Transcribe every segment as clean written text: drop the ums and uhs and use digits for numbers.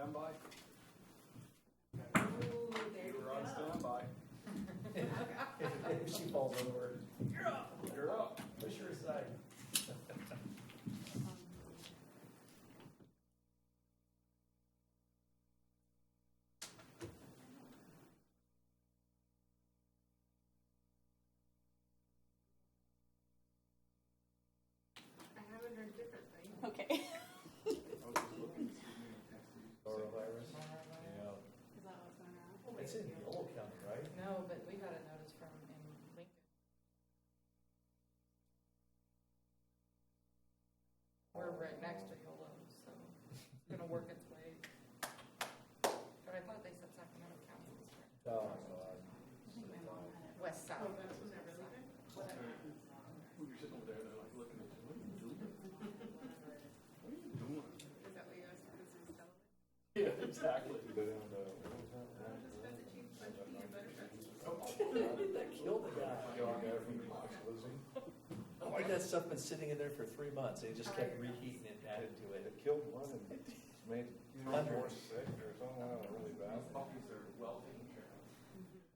standby? Ooh, there you We're go. on standby. If she falls over, You're up. You're up. push her aside. I haven't heard different things. Okay. Norovirus. Is that Yeah. what's going on? It's in Yolo County, right? No, but we got a notice from in Lincoln. We're right next to Yolo, so it's gonna work its way. But I thought they said Sacramento County was right. Oh, God. West south. Oh, that's when they're really good? When you're sitting over there, they're like looking at you. What are you doing? What are you doing? Is that what you asked for? This is television? Yeah, exactly. Just spend the cheap bunch of peanut butter pretzels. That killed the guy. Why that stuff been sitting in there for 3 months? They just kept reheating it, added to it. It killed one and made more sick or something, really bad. Puppies are well taken care of.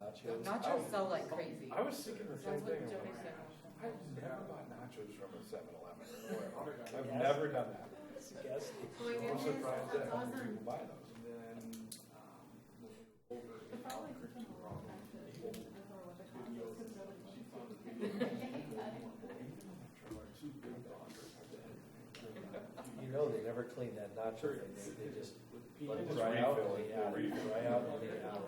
Nachos. Nachos sell like crazy. I was thinking the same That's what thing. I'm Joey like, said. I've never bought nachos from a 7-Eleven or whatever. I've Yes. never done that. It's a gas station. Oh my I'm goodness, surprised that that's hungry awesome. people buy those. And then, over in Albuquerque, videos, she found a video. Our two big daughters are dead. You know they never clean that nacho thing. They just With let it peanuts. dry out and refill it. they add it. Dry out and they add it.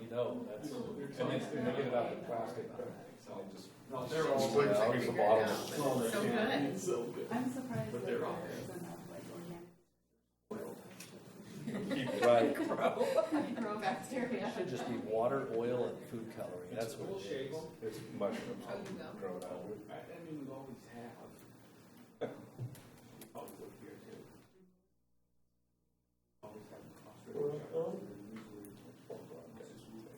You know, that's. And they get it out of the plastic bag. So they just. No, they're all Squeeze good. the bottom. Oh, they So can. good. It's so good. I'm surprised But that they're there all is enough like organic Right. grow bacteria. It should just be water, oil, and food coloring. That's what it is. It's mushrooms Oh, you go. grown out of it. I mean, we always have. Always look here too. Always have cross-rated shots. Usually,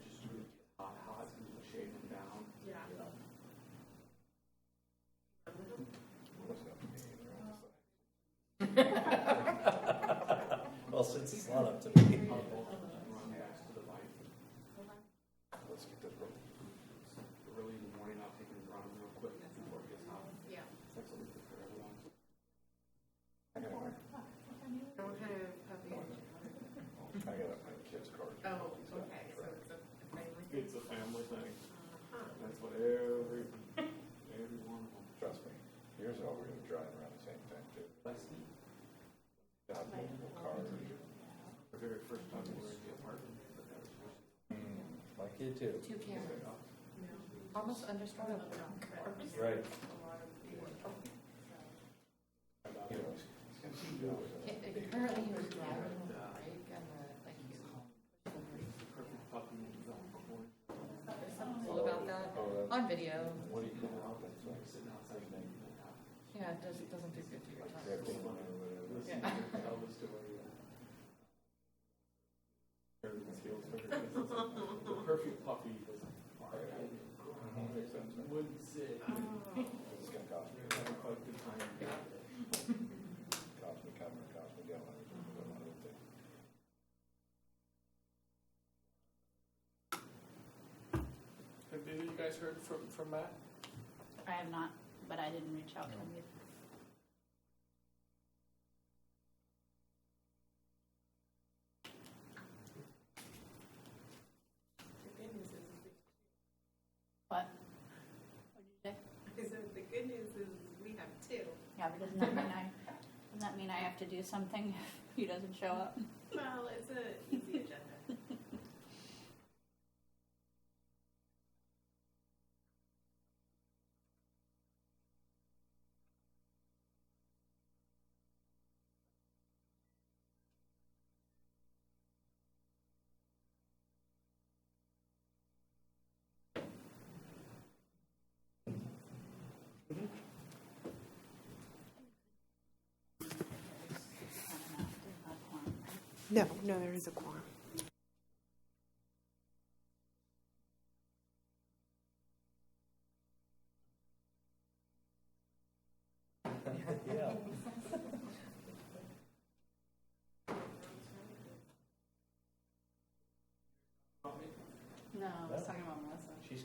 just really hot, and you shave them down. Yeah. What's up, they're on the side. Well, since it's not up to me. Run back to the bike. Let's get this rolling. Early in the morning, I'll take it and run them real quick before it gets hot. Yeah. That's what we do for everyone. I got What kind of puppy? my kid's card. Oh, okay, so it's a family. It's a family thing. Uh-huh. That's what every one of them. Trust me. Years ago, we were driving around the same time too. Leslie, Got multiple cars. the very first time we were in the apartment, but that was My kid too. 2 cameras. No. Almost understandable. Right. Currently he was driving with the brake and the, like he was perfect puppy and he's on the corner. there's something cool about that on video. What do you call it? It's like Sitting outside the name. Yeah, it doesn't do good to your tongue. drifting or whatever. Listen to tell the story. Everything feels perfect. The perfect puppy was Makes sense. wouldn't sit. Oh. It's gonna cost me. Having quite a good time. Cost me cover, cost me going. Have either of you guys heard from Matt? I have not, but I didn't reach out to him either. The good news is, What? What did you say? I said, the good news is we have two. Yeah, but doesn't that mean I have to do something if he doesn't show up? Well, it's a easy agenda. No, there is a quorum. Yeah.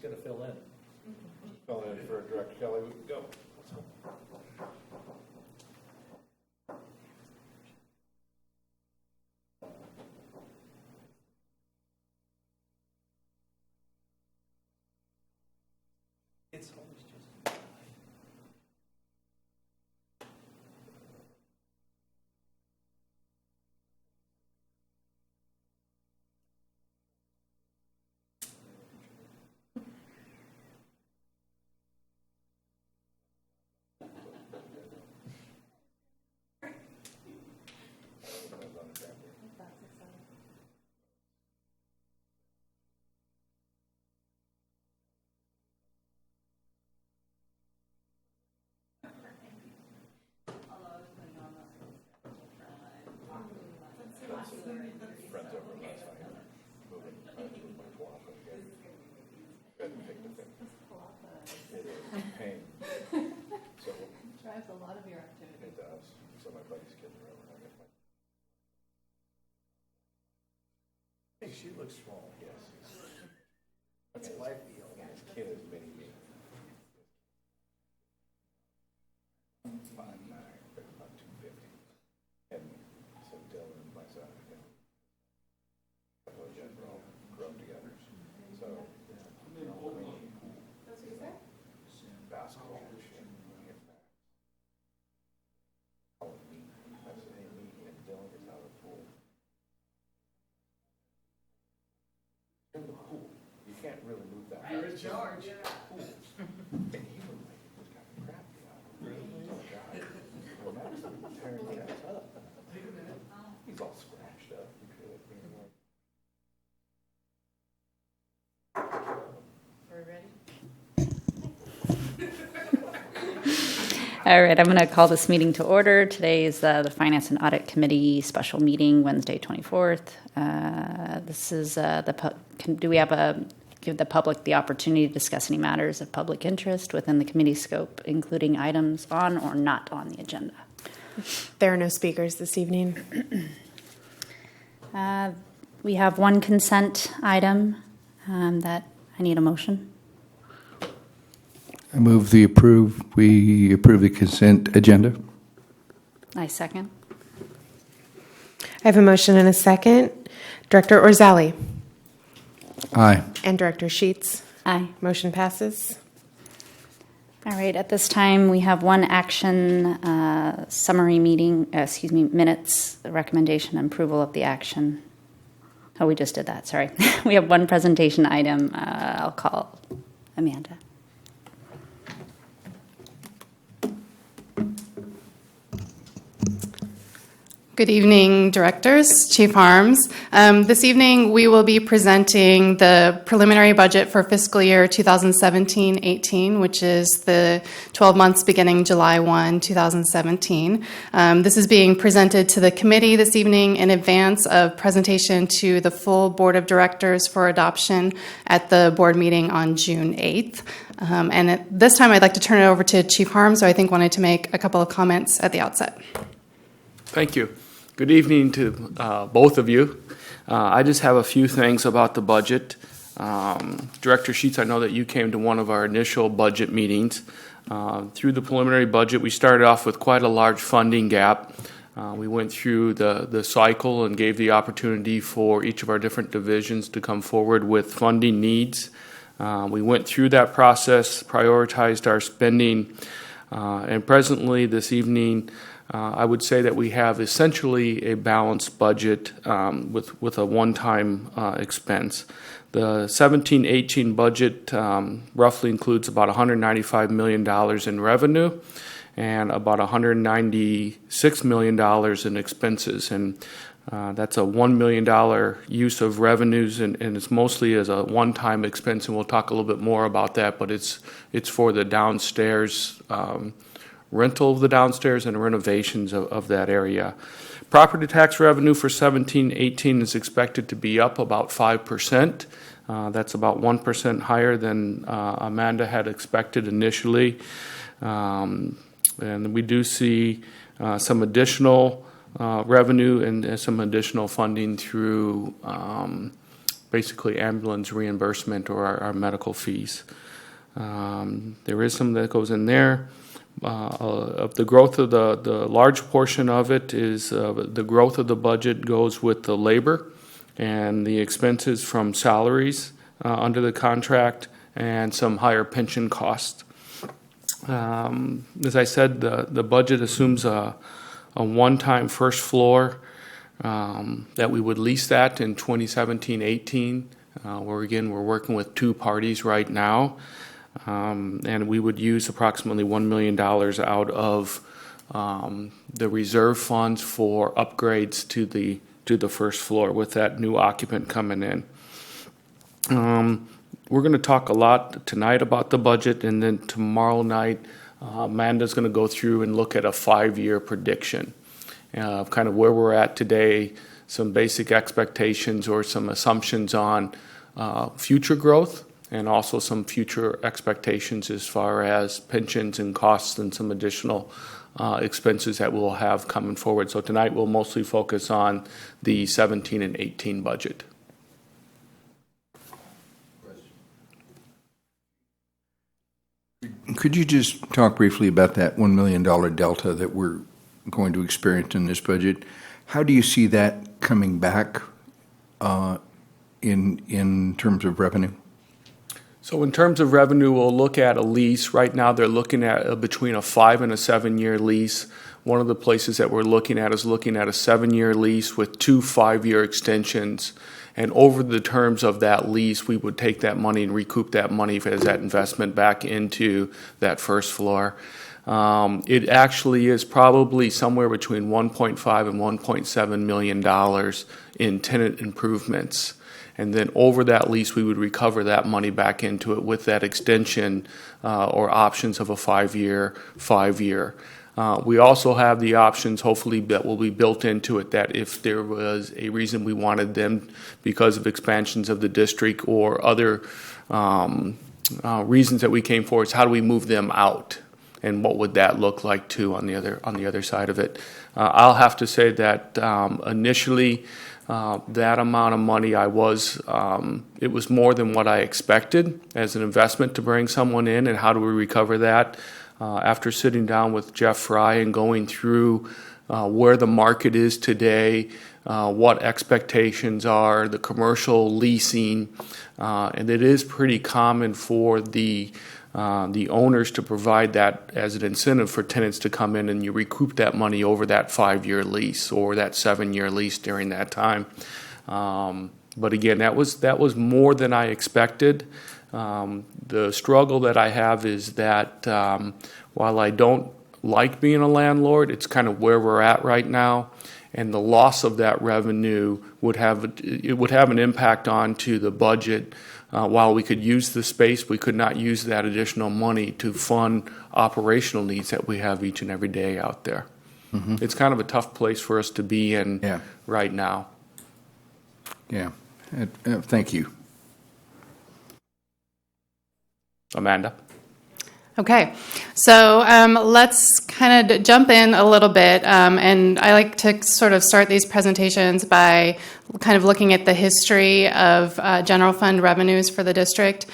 gonna fill in. Fill in for Director Kelly, go. It's always just. Friends over last night, moving, I moved my clock again. Had to take the thing. It is a pain. So Drives a lot of your activity. it does. So my buddy's kids are over. I get my Hey, she looks small. yes. That's a life deal. His kid is mini me. 5'9", about 250. And so Dylan and my son, you know, couple of guys grew up together. So, you know, we basketball and shit. We get back. Oh, me. I said, hey, me and Dylan is out of the pool. In the pool. You can't really move that. You're in charge. Pools. And he was like, it was kind of crappy out. Really? Oh, God. Well, Matt's tearing his ass up. He's all scratched up. You feel like being like, Are we ready? All right, I'm going to call this meeting to order. Today is the Finance and Audit Committee special meeting, Wednesday, 24th. This is do we have give the public the opportunity to discuss any matters of public interest within the committee scope, including items on or not on the agenda? There are no speakers this evening. We have one consent item that I need a motion. I move we approve the consent agenda. I second. I have a motion and a second. Director Orzali Aye. and Director Sheets. Aye. Motion passes. All right, at this time, we have one action summary minutes, the recommendation and approval of the action. Oh, we just did that, sorry. We have one presentation item. I'll call Amanda. Good evening, directors, Chief Harms. This evening, we will be presenting the preliminary budget for fiscal year 2017-18, which is the 12 months beginning July 1, 2017. This is being presented to the committee this evening in advance of presentation to the full Board of Directors for adoption at the board meeting on June 8th. And at this time, I'd like to turn it over to Chief Harms, who I think wanted to make a couple of comments at the outset. Thank you. Good evening to both of you. I just have a few things about the budget. Director Sheets, I know that you came to one of our initial budget meetings. Through the preliminary budget, we started off with quite a large funding gap. We went through the cycle and gave the opportunity for each of our different divisions to come forward with funding needs. We went through that process, prioritized our spending, and presently this evening, I would say that we have essentially a balanced budget with a one-time expense. The 17-18 budget roughly includes about $195 million in revenue and about $196 million in expenses. And that's a $1 million use of revenues, and it's mostly as a one-time expense, and we'll talk a little bit more about that, but it's for the downstairs rental of the downstairs and renovations of that area. Property tax revenue for 17-18 is expected to be up about 5%. That's about 1% higher than Amanda had expected initially. And we do see some additional revenue and some additional funding through basically ambulance reimbursement or our medical fees. There is some that goes in there. Of the growth of the large portion of it is the growth of the budget goes with the labor and the expenses from salaries under the contract and some higher pension costs. As I said, the budget assumes a one-time first floor that we would lease that in 2017-18, where again we're working with two parties right now. And we would use approximately $1 million out of the reserve funds for upgrades to the first floor with that new occupant coming in. We're going to talk a lot tonight about the budget, and then tomorrow night Amanda's going to go through and look at a 5-year prediction of kind of where we're at today, some basic expectations or some assumptions on future growth, and also some future expectations as far as pensions and costs and some additional expenses that we'll have coming forward. So tonight we'll mostly focus on the 17 and 18 budget. Could you just talk briefly about that $1 million delta that we're going to experience in this budget? How do you see that coming back in terms of revenue? So in terms of revenue, we'll look at a lease. Right now, they're looking at between a 5 and a 7-year lease. One of the places that we're looking at is looking at a 7-year lease with 2 5-year extensions. And over the terms of that lease, we would take that money and recoup that money as that investment back into that first floor. It actually is probably somewhere between $1.5 and $1.7 million in tenant improvements. And then over that lease, we would recover that money back into it with that extension or options of a 5-year. We also have the options, hopefully, that will be built into it, that if there was a reason we wanted them because of expansions of the district or other reasons that we came forward, how do we move them out? And what would that look like too on the other side of it? I'll have to say that initially, that amount of money it was more than what I expected as an investment to bring someone in, and how do we recover that? After sitting down with Jeff Fry and going through where the market is today, what expectations are, the commercial leasing, and it is pretty common for the owners to provide that as an incentive for tenants to come in, and you recoup that money over that 5-year lease or that 7-year lease during that time. But again, that was more than I expected. The struggle that I have is that while I don't like being a landlord, it's kind of where we're at right now, and the loss of that revenue would have an impact onto the budget. While we could use the space, we could not use that additional money to fund operational needs that we have each and every day out there. Mm-hmm. It's kind of a tough place for us to be in right now. Yeah. Thank you. Amanda? Okay, so let's kind of jump in a little bit, and I like to sort of start these presentations by kind of looking at the history of general fund revenues for the district.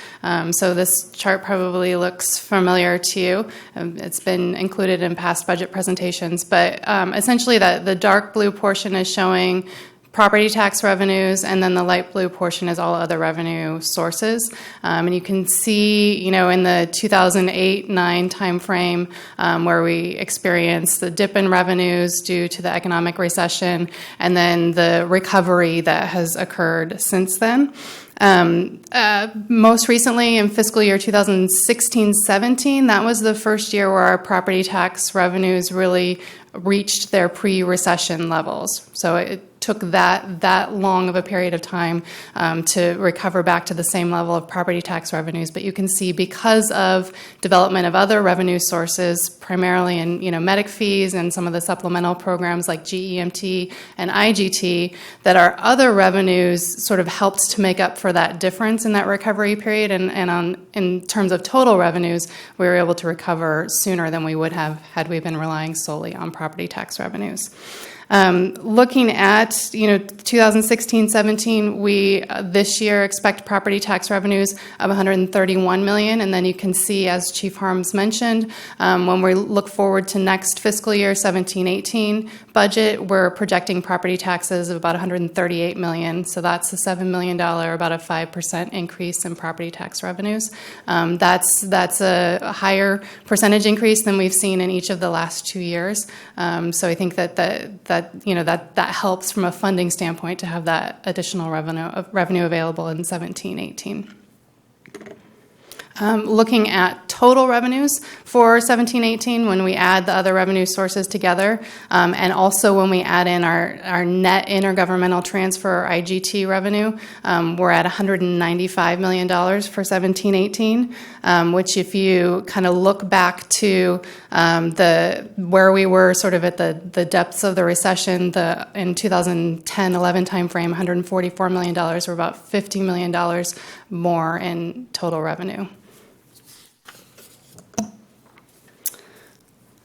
So this chart probably looks familiar to you. It's been included in past budget presentations, but essentially the dark blue portion is showing property tax revenues, and then the light blue portion is all other revenue sources. And you can see, in the 2008-9 timeframe where we experienced the dip in revenues due to the economic recession, and then the recovery that has occurred since then. Most recently in fiscal year 2016-17, that was the first year where our property tax revenues really reached their pre-recession levels. So it took that long of a period of time to recover back to the same level of property tax revenues. But you can see, because of development of other revenue sources, primarily in medic fees and some of the supplemental programs like GEMT and IGT, that our other revenues sort of helped to make up for that difference in that recovery period. And in terms of total revenues, we were able to recover sooner than we would have had we been relying solely on property tax revenues. Looking at 2016-17, we this year expect property tax revenues of $131 million, and then you can see, as Chief Harms mentioned, when we look forward to next fiscal year 17-18 budget, we're projecting property taxes of about $138 million. So that's a $7 million, about a 5% increase in property tax revenues. That's a higher percentage increase than we've seen in each of the last 2 years. So I think that helps from a funding standpoint to have that additional revenue available in 17-18. Looking at total revenues for 17-18, when we add the other revenue sources together, and also when we add in our net intergovernmental transfer, or IGT revenue, we're at $195 million for 17-18, which if you kind of look back to where we were sort of at the depths of the recession, in 2010-11 timeframe, $144 million, we're about $50 million more in total revenue.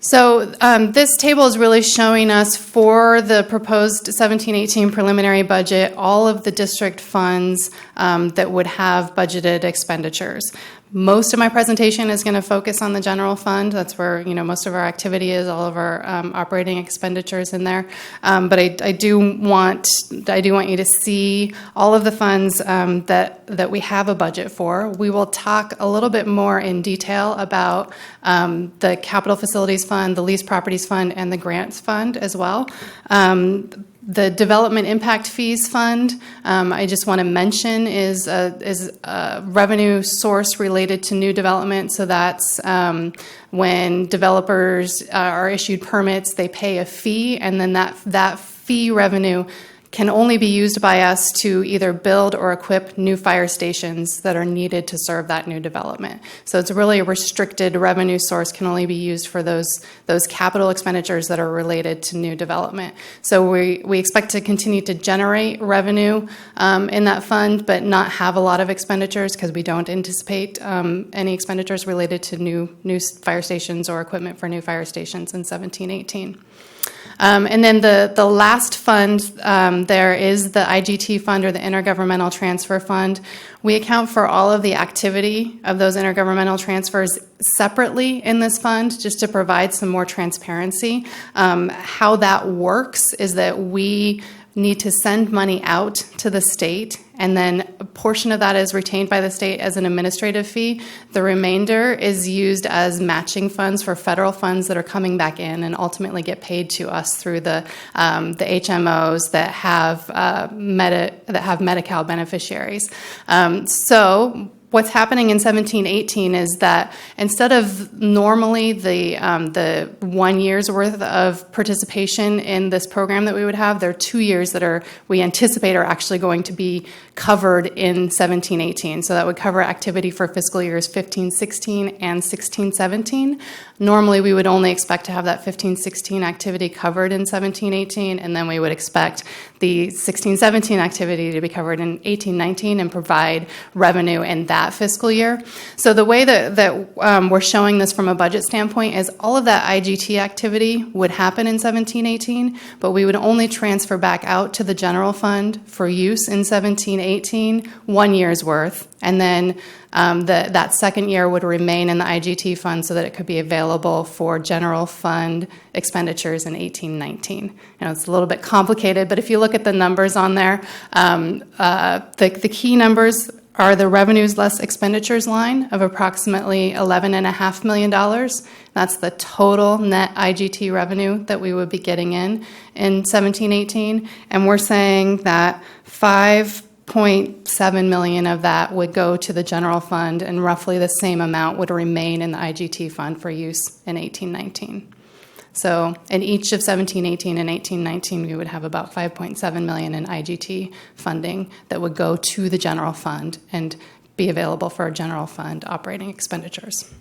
So this table is really showing us, for the proposed 17-18 preliminary budget, all of the district funds that would have budgeted expenditures. Most of my presentation is going to focus on the general fund. That's where most of our activity is, all of our operating expenditures in there. But I do want you to see all of the funds that we have a budget for. We will talk a little bit more in detail about the Capital Facilities Fund, the Lease Properties Fund, and the Grants Fund as well. The Development Impact Fees Fund, I just want to mention, is a revenue source related to new development. So that's when developers are issued permits, they pay a fee, and then that fee revenue can only be used by us to either build or equip new fire stations that are needed to serve that new development. So it's really a restricted revenue source, can only be used for those capital expenditures that are related to new development. So we expect to continue to generate revenue in that fund, but not have a lot of expenditures, because we don't anticipate any expenditures related to new fire stations or equipment for new fire stations in 17-18. And then the last fund there is the IGT fund, or the Intergovernmental Transfer Fund. We account for all of the activity of those intergovernmental transfers separately in this fund, just to provide some more transparency. How that works is that we need to send money out to the state, and then a portion of that is retained by the state as an administrative fee. The remainder is used as matching funds for federal funds that are coming back in and ultimately get paid to us through the HMOs that have Medi-Cal beneficiaries. So what's happening in 17-18 is that instead of normally the 1 year's worth of participation in this program that we would have, there are 2 years that we anticipate are actually going to be covered in 17-18. So that would cover activity for fiscal years 15-16 and 16-17. Normally, we would only expect to have that 15-16 activity covered in 17-18, and then we would expect the 16-17 activity to be covered in 18-19 and provide revenue in that fiscal year. So the way that we're showing this from a budget standpoint is all of that IGT activity would happen in 17-18, but we would only transfer back out to the general fund for use in 17-18, 1 year's worth, and then that second year would remain in the IGT fund so that it could be available for general fund expenditures in 18-19. It's a little bit complicated, but if you look at the numbers on there, the key numbers are the revenues less expenditures line of approximately $11.5 million. That's the total net IGT revenue that we would be getting in 17-18. And we're saying that $5.7 million of that would go to the general fund, and roughly the same amount would remain in the IGT fund for use in 18-19. So in each of 17-18 and 18-19, we would have about $5.7 million in IGT funding that would go to the general fund and be available for general fund operating expenditures.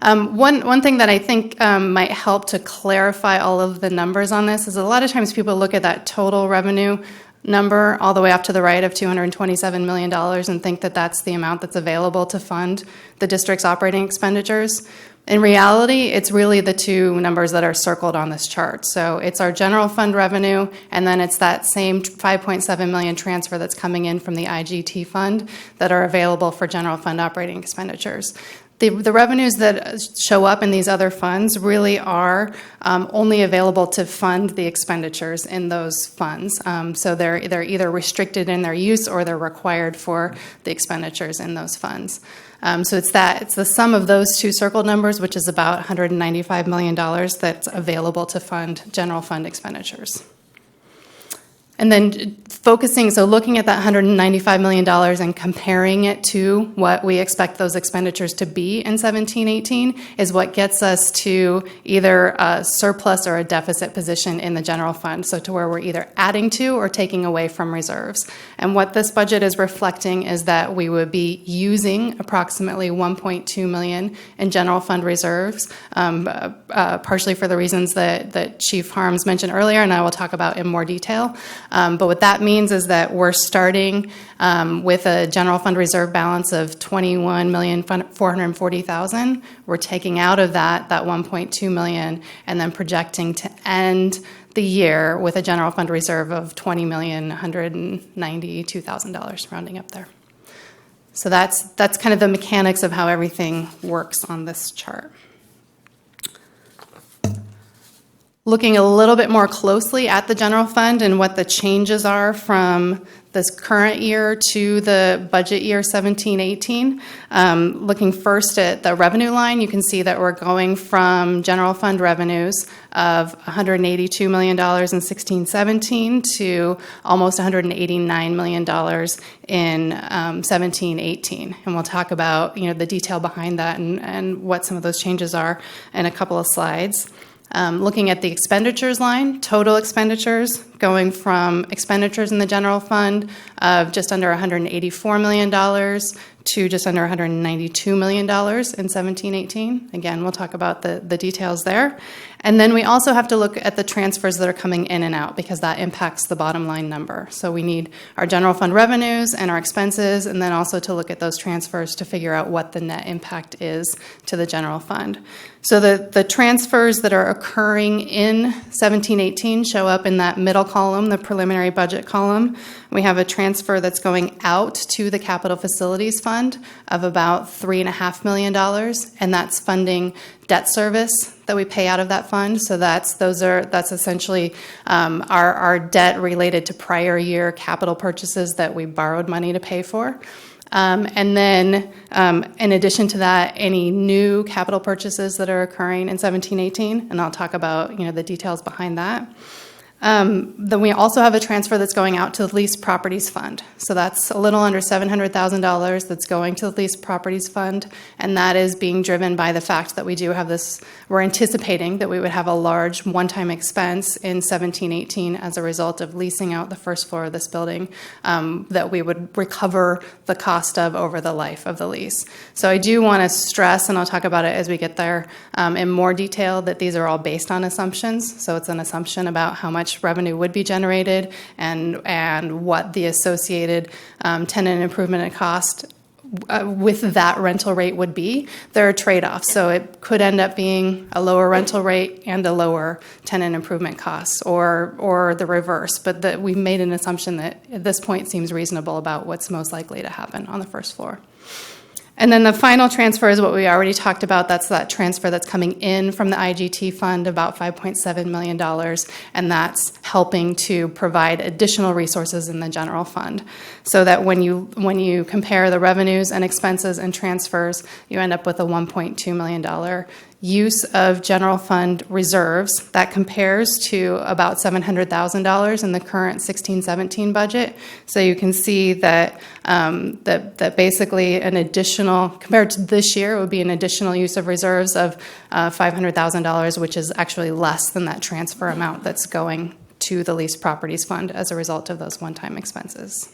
One thing that I think might help to clarify all of the numbers on this is a lot of times people look at that total revenue number all the way up to the right of $227 million and think that that's the amount that's available to fund the district's operating expenditures. In reality, it's really the two numbers that are circled on this chart. So it's our general fund revenue, and then it's that same 5.7 million transfer that's coming in from the IGT fund that are available for general fund operating expenditures. The revenues that show up in these other funds really are only available to fund the expenditures in those funds. So they're either restricted in their use or they're required for the expenditures in those funds. So it's the sum of those two circled numbers, which is about $195 million that's available to fund general fund expenditures. And then looking at that $195 million and comparing it to what we expect those expenditures to be in 17-18 is what gets us to either a surplus or a deficit position in the general fund, so to where we're either adding to or taking away from reserves. And what this budget is reflecting is that we would be using approximately $1.2 million in general fund reserves, partially for the reasons that Chief Harms mentioned earlier, and I will talk about in more detail. But what that means is that we're starting with a general fund reserve balance of $21,440,000. We're taking out of that $1.2 million and then projecting to end the year with a general fund reserve of $20,192,000, rounding up there. So that's kind of the mechanics of how everything works on this chart. Looking a little bit more closely at the general fund and what the changes are from this current year to the budget year 17-18. Looking first at the revenue line, you can see that we're going from general fund revenues of $182 million in 16-17 to almost $189 million in 17-18. And we'll talk about the detail behind that and what some of those changes are in a couple of slides. Looking at the expenditures line, total expenditures going from expenditures in the general fund of just under $184 million to just under $192 million in 17-18. Again, we'll talk about the details there. And then we also have to look at the transfers that are coming in and out because that impacts the bottom line number. So we need our general fund revenues and our expenses, and then also to look at those transfers to figure out what the net impact is to the general fund. So the transfers that are occurring in 17-18 show up in that middle column, the preliminary budget column. We have a transfer that's going out to the capital facilities fund of about $3.5 million, and that's funding debt service that we pay out of that fund. So that's essentially our debt related to prior year capital purchases that we borrowed money to pay for. And then, in addition to that, any new capital purchases that are occurring in 17-18, and I'll talk about the details behind that. Then we also have a transfer that's going out to the leased properties fund. So that's a little under $700,000 that's going to the leased properties fund, and that is being driven by the fact that we do have this, we're anticipating that we would have a large one-time expense in 17-18 as a result of leasing out the first floor of this building that we would recover the cost of over the life of the lease. So I do want to stress, and I'll talk about it as we get there in more detail, that these are all based on assumptions. So it's an assumption about how much revenue would be generated and what the associated tenant improvement and cost with that rental rate would be. There are trade-offs, so it could end up being a lower rental rate and a lower tenant improvement costs, or the reverse. But that we've made an assumption that at this point seems reasonable about what's most likely to happen on the first floor. And then the final transfer is what we already talked about. That's that transfer that's coming in from the IGT fund, about $5.7 million, and that's helping to provide additional resources in the general fund. So that when you compare the revenues and expenses and transfers, you end up with a $1.2 million use of general fund reserves. That compares to about $700,000 in the current 16-17 budget. So you can see that that basically an additional, compared to this year, it would be an additional use of reserves of $500,000, which is actually less than that transfer amount that's going to the leased properties fund as a result of those one-time expenses.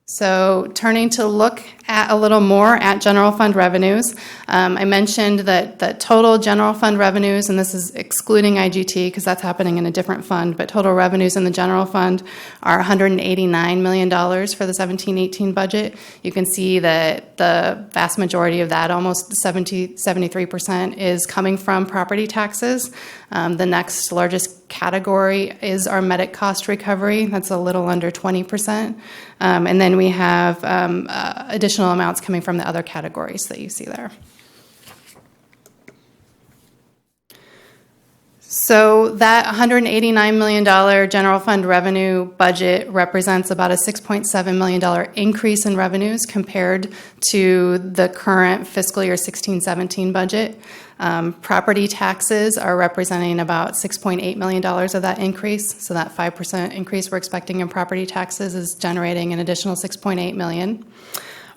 So turning to look at a little more at general fund revenues, I mentioned that total general fund revenues, and this is excluding IGT because that's happening in a different fund, but total revenues in the general fund are $189 million for the 17-18 budget. You can see that the vast majority of that, almost 73%, is coming from property taxes. The next largest category is our medic cost recovery. That's a little under 20%. And then we have additional amounts coming from the other categories that you see there. So that $189 million general fund revenue budget represents about a $6.7 million increase in revenues compared to the current fiscal year 16-17 budget. Property taxes are representing about $6.8 million of that increase. So that 5% increase we're expecting in property taxes is generating an additional $6.8 million.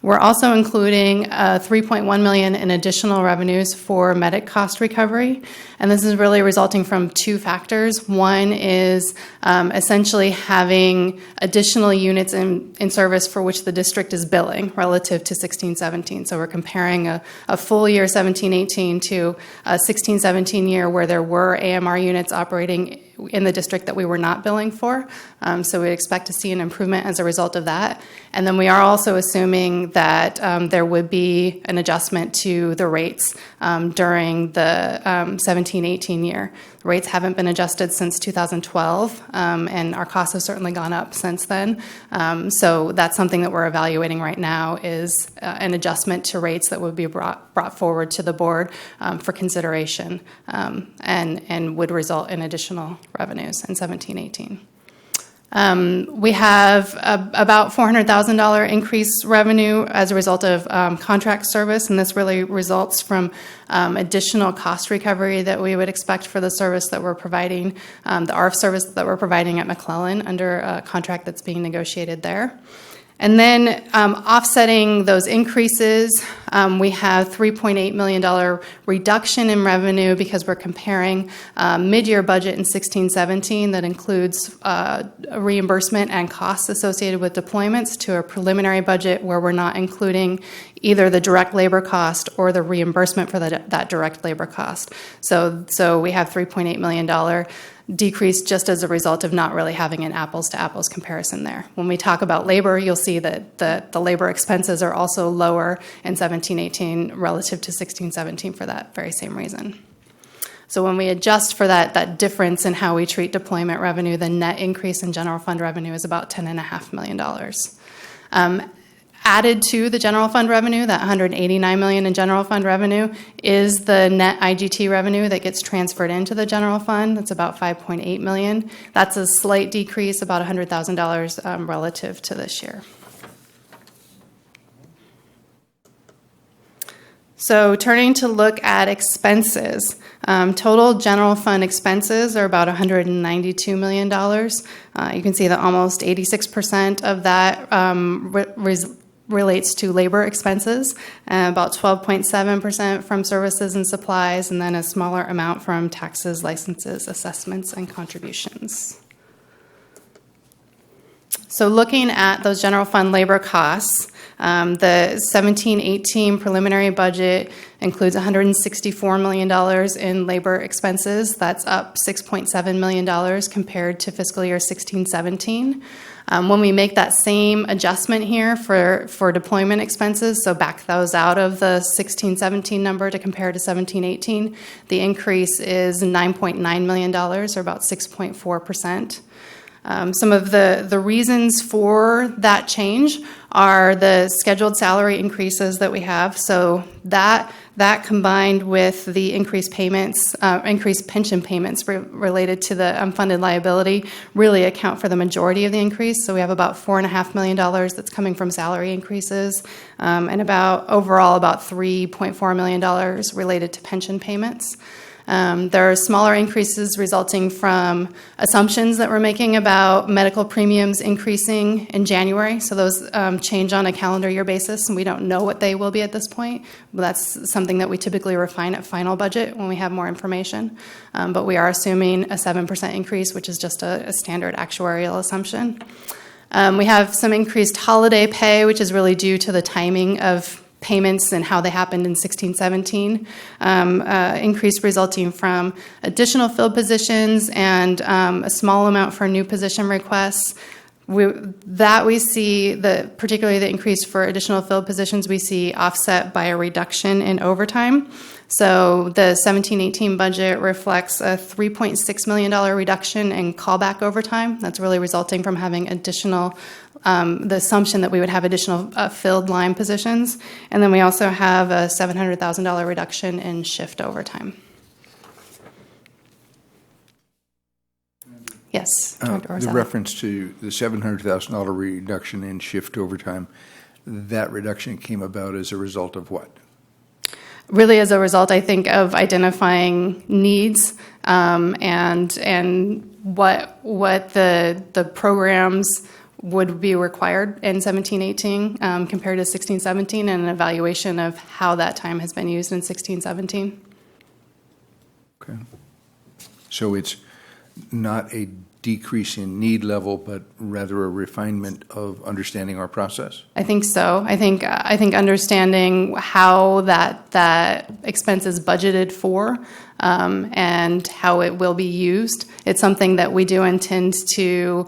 We're also including $3.1 million in additional revenues for medic cost recovery, and this is really resulting from two factors. One is essentially having additional units in service for which the district is billing relative to 16-17. So we're comparing a full year 17-18 to a 16-17 year where there were AMR units operating in the district that we were not billing for. So we expect to see an improvement as a result of that. And then we are also assuming that there would be an adjustment to the rates during the 17-18 year. The rates haven't been adjusted since 2012, and our costs have certainly gone up since then. So that's something that we're evaluating right now is an adjustment to rates that would be brought forward to the board for consideration and would result in additional revenues in 17-18. We have about $400,000 increased revenue as a result of contract service, and this really results from additional cost recovery that we would expect for the service that we're providing, the ARF service that we're providing at McClellan under a contract that's being negotiated there. And then offsetting those increases, we have $3.8 million reduction in revenue because we're comparing mid-year budget in 16-17 that includes reimbursement and costs associated with deployments to a preliminary budget where we're not including either the direct labor cost or the reimbursement for that direct labor cost. So we have $3.8 million decrease just as a result of not really having an apples-to-apples comparison there. When we talk about labor, you'll see that the labor expenses are also lower in 17-18 relative to 16-17 for that very same reason. So when we adjust for that difference in how we treat deployment revenue, the net increase in general fund revenue is about $10.5 million. Added to the general fund revenue, that $189 million in general fund revenue, is the net IGT revenue that gets transferred into the general fund. That's about $5.8 million. That's a slight decrease, about $100,000 relative to this year. So turning to look at expenses, total general fund expenses are about $192 million. You can see that almost 86% of that relates to labor expenses, about 12.7% from services and supplies, and then a smaller amount from taxes, licenses, assessments, and contributions. So looking at those general fund labor costs, the 17-18 preliminary budget includes $164 million in labor expenses. That's up $6.7 million compared to fiscal year 16-17. When we make that same adjustment here for deployment expenses, so back those out of the 16-17 number to compare to 17-18, the increase is $9.9 million, or about 6.4%. Some of the reasons for that change are the scheduled salary increases that we have. So that combined with the increased payments, increased pension payments related to the unfunded liability really account for the majority of the increase. So we have about $4.5 million that's coming from salary increases, and overall about $3.4 million related to pension payments. There are smaller increases resulting from assumptions that we're making about medical premiums increasing in January. So those change on a calendar year basis, and we don't know what they will be at this point. But that's something that we typically refine at final budget when we have more information. But we are assuming a 7% increase, which is just a standard actuarial assumption. We have some increased holiday pay, which is really due to the timing of payments and how they happened in 16-17, increase resulting from additional filled positions and a small amount for new position requests. We see, particularly the increase for additional filled positions, we see offset by a reduction in overtime. So the 17-18 budget reflects a $3.6 million reduction in callback overtime. That's really resulting from having additional, the assumption that we would have additional filled line positions. And then we also have a $700,000 reduction in shift overtime. Yes, Director The Orzala. reference to the $700,000 reduction in shift overtime, that reduction came about as a result of what? Really, as a result, I think, of identifying needs and what the programs would be required in 17-18 compared to 16-17, and an evaluation of how that time has been used in 16-17. Okay. So it's not a decrease in need level, but rather a refinement of understanding our process? I think so. I think understanding how that expense is budgeted for and how it will be used. It's something that we do intend to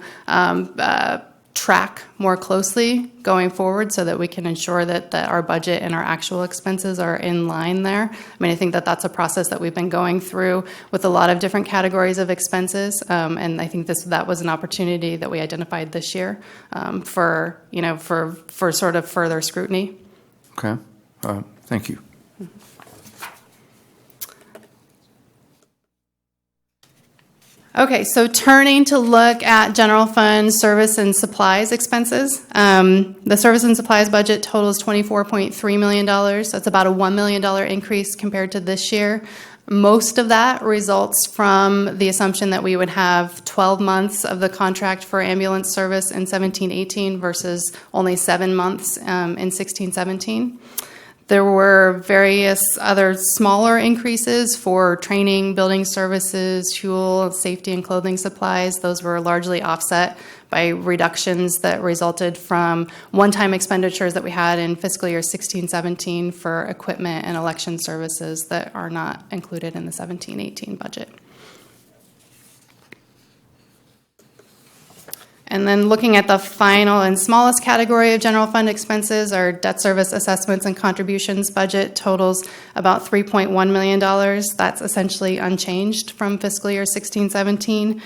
track more closely going forward so that we can ensure that our budget and our actual expenses are in line there. I mean, I think that that's a process that we've been going through with a lot of different categories of expenses, and I think that was an opportunity that we identified this year for sort of further scrutiny. Okay. Thank you. Okay, so turning to look at general fund service and supplies expenses. The service and supplies budget totals $24.3 million. That's about a $1 million increase compared to this year. Most of that results from the assumption that we would have 12 months of the contract for ambulance service in 17-18 versus only 7 months in 16-17. There were various other smaller increases for training, building services, fuel, safety, and clothing supplies. Those were largely offset by reductions that resulted from one-time expenditures that we had in fiscal year 16-17 for equipment and election services that are not included in the 17-18 budget. And then looking at the final and smallest category of general fund expenses, our debt service assessments and contributions budget totals about $3.1 million. That's essentially unchanged from fiscal year 16-17.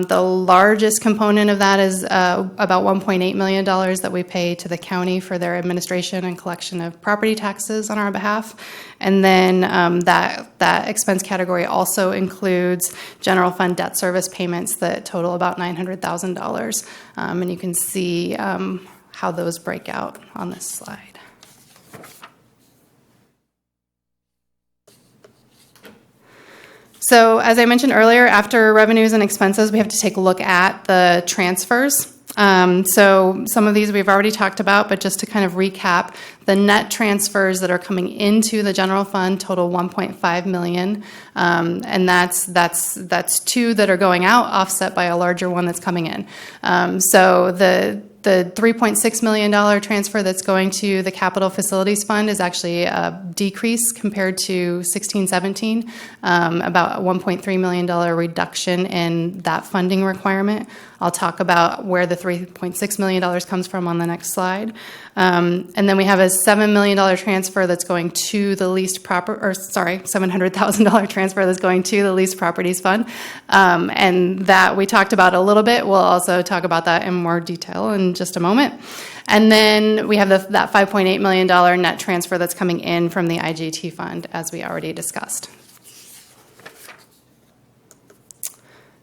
The largest component of that is about $1.8 million that we pay to the county for their administration and collection of property taxes on our behalf. And then that expense category also includes general fund debt service payments that total about $900,000. And you can see how those break out on this slide. So as I mentioned earlier, after revenues and expenses, we have to take a look at the transfers. So some of these we've already talked about, but just to kind of recap, the net transfers that are coming into the general fund total $1.5 million, and that's two that are going out, offset by a larger one that's coming in. So the $3.6 million transfer that's going to the Capital Facilities Fund is actually a decrease compared to 16-17, about a $1.3 million reduction in that funding requirement. I'll talk about where the $3.6 million comes from on the next slide. And then we have a $7 million transfer that's going to the leased $700,000 transfer that's going to the leased properties fund. And that we talked about a little bit. We'll also talk about that in more detail in just a moment. And then we have that $5.8 million net transfer that's coming in from the IGT fund, as we already discussed.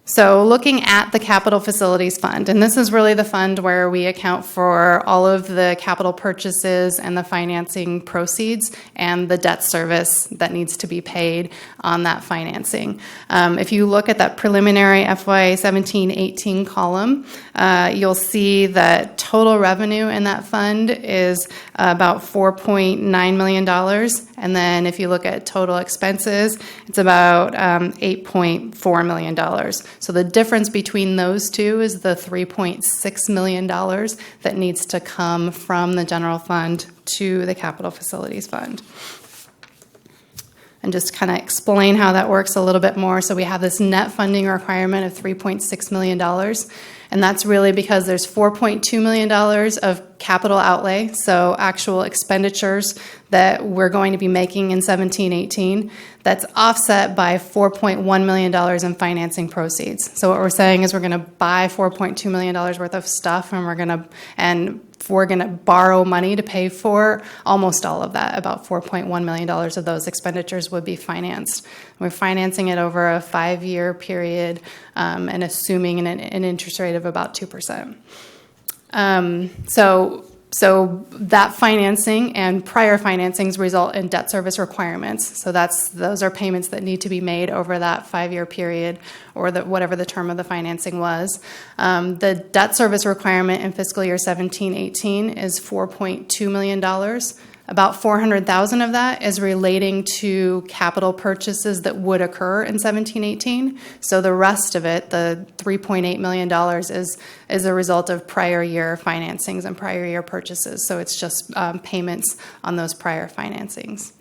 So looking at the Capital Facilities Fund, and this is really the fund where we account for all of the capital purchases and the financing proceeds and the debt service that needs to be paid on that financing. If you look at that preliminary FY 17-18 column, you'll see that total revenue in that fund is about $4.9 million. And then if you look at total expenses, it's about $8.4 million. So the difference between those two is the $3.6 million that needs to come from the general fund to the capital facilities fund. And just kind of explain how that works a little bit more. So we have this net funding requirement of $3.6 million. And that's really because there's $4.2 million of capital outlay, so actual expenditures that we're going to be making in 17-18. That's offset by $4.1 million in financing proceeds. So what we're saying is we're going to buy $4.2 million worth of stuff, and we're going to borrow money to pay for almost all of that. About $4.1 million of those expenditures would be financed. We're financing it over a 5-year period and assuming an interest rate of about 2%. So that financing and prior financings result in debt service requirements. So those are payments that need to be made over that 5-year period or whatever the term of the financing was. The debt service requirement in fiscal year 17-18 is $4.2 million. About $400,000 of that is relating to capital purchases that would occur in 17-18. So the rest of it, the $3.8 million, is a result of prior year financings and prior year purchases. So it's just payments on those prior financings.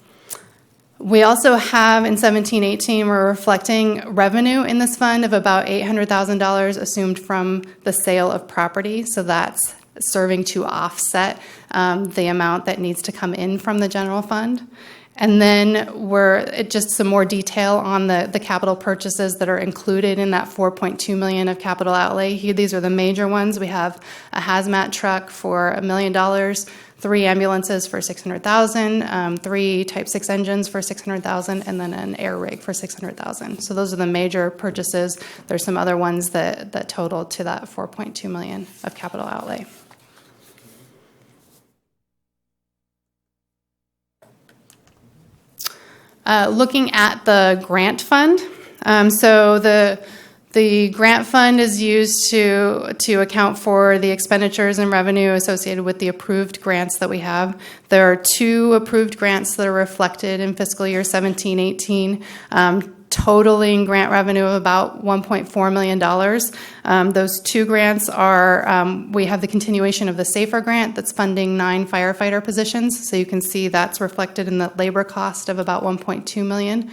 We also have in 17-18, we're reflecting revenue in this fund of about $800,000 assumed from the sale of property. So that's serving to offset the amount that needs to come in from the general fund. And then just some more detail on the capital purchases that are included in that $4.2 million of capital outlay. These are the major ones. We have a hazmat truck for $1 million, 3 ambulances for $600,000, 3 Type 6 engines for $600,000, and then an air rig for $600,000. So those are the major purchases. There's some other ones that total to that $4.2 million of capital outlay. Looking at the grant fund, so the grant fund is used to account for the expenditures and revenue associated with the approved grants that we have. There are 2 approved grants that are reflected in fiscal year 17-18, totaling grant revenue of about $1.4 million. Those 2 grants are, we have the continuation of the SAFER grant that's funding 9 firefighter positions. So you can see that's reflected in the labor cost of about $1.2 million.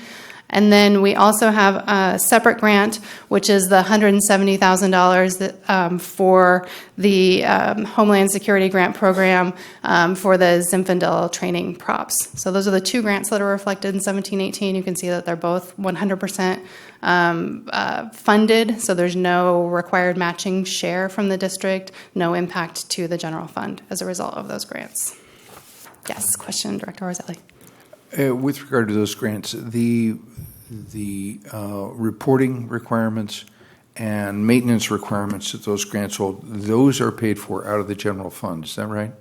And then we also have a separate grant, which is the $170,000 that, for the Homeland Security Grant Program for the Zinfandel training props. So those are the 2 grants that are reflected in 17-18. You can see that they're both 100% funded, so there's no required matching share from the district, no impact to the general fund as a result of those grants. Yes, question, Director Orzelli. With regard to those grants, the reporting requirements and maintenance requirements that those grants hold, those are paid for out of the general fund. Is that right?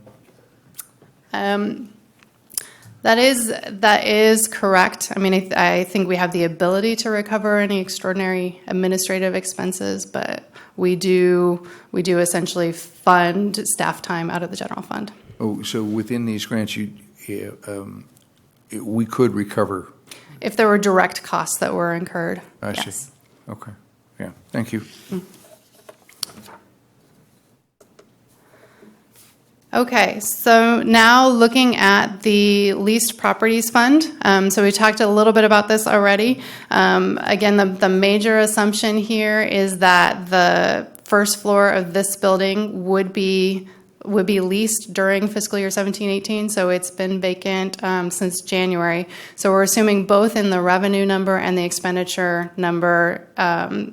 That is correct. I mean, I think we have the ability to recover any extraordinary administrative expenses, but we do essentially fund staff time out of the general fund. Oh, so within these grants, we could recover. If there were direct costs that were incurred. I yes. see. Okay. Yeah. Thank you. Okay, so now looking at the leased properties fund. So we talked a little bit about this already. Again, the major assumption here is that the first floor of this building would be leased during fiscal year 17-18, so it's been vacant since January. So we're assuming both in the revenue number and the expenditure number,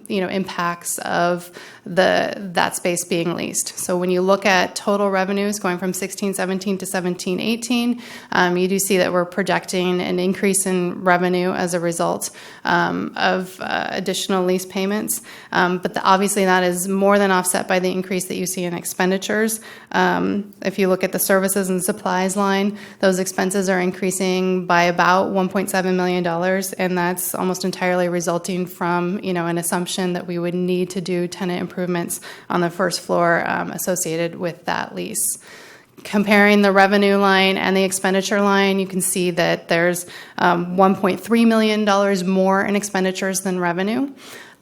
impacts of that space being leased. So when you look at total revenues going from 16-17 to 17-18, you do see that we're projecting an increase in revenue as a result of additional lease payments. But obviously that is more than offset by the increase that you see in expenditures. If you look at the services and supplies line, those expenses are increasing by about $1.7 million, and that's almost entirely resulting from an assumption that we would need to do tenant improvements on the first floor associated with that lease. Comparing the revenue line and the expenditure line, you can see that there's $1.3 million more in expenditures than revenue.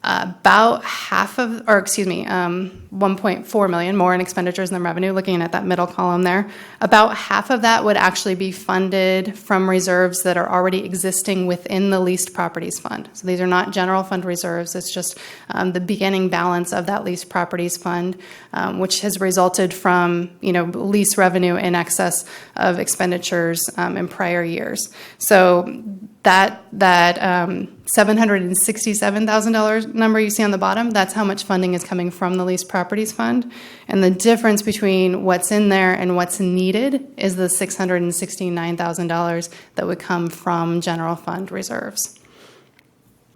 about half of, or excuse me, 1.4 million more in expenditures than revenue, looking at that middle column there. About half of that would actually be funded from reserves that are already existing within the leased properties fund. So these are not general fund reserves, it's just the beginning balance of that leased properties fund, which has resulted from, lease revenue in excess of expenditures in prior years. So that $767,000 number you see on the bottom, that's how much funding is coming from the leased properties fund. And the difference between what's in there and what's needed is the $669,000 that would come from general fund reserves.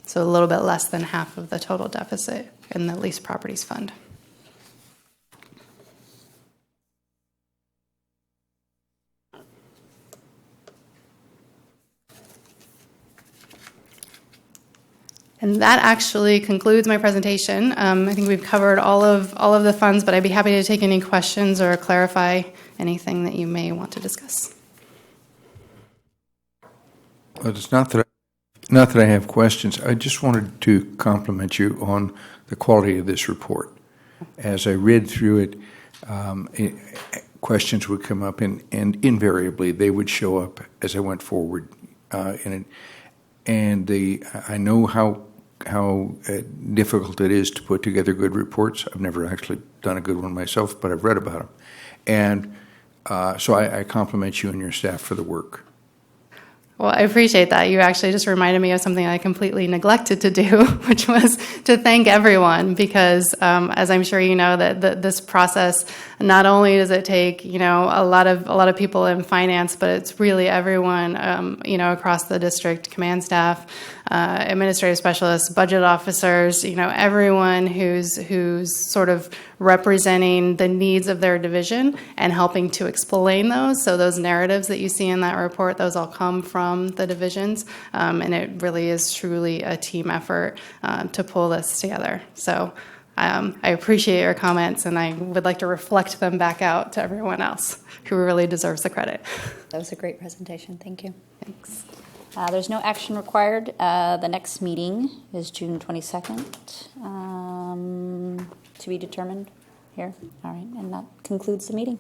So a little bit less than half of the total deficit in the leased properties fund. And that actually concludes my presentation. I think we've covered all of the funds, but I'd be happy to take any questions or clarify anything that you may want to discuss. Well, it's not that I have questions. I just wanted to compliment you on the quality of this report. As I read through it, questions would come up, and invariably they would show up as I went forward in it. And I know how difficult it is to put together good reports. I've never actually done a good one myself, but I've read about them. And so I compliment you and your staff for the work. Well, I appreciate that. You actually just reminded me of something I completely neglected to do, which was to thank everyone, because as I'm sure you know, that this process, not only does it take a lot of people in finance, but it's really everyone across the district, command staff, administrative specialists, budget officers, everyone who's sort of representing the needs of their division and helping to explain those. So those narratives that you see in that report, those all come from the divisions, and it really is truly a team effort to pull this together. So I appreciate your comments, and I would like to reflect them back out to everyone else who really deserves the credit. That was a great presentation. Thank you. Thanks. There's no action required. The next meeting is June 22nd, to be determined here. All right, and that concludes the meeting.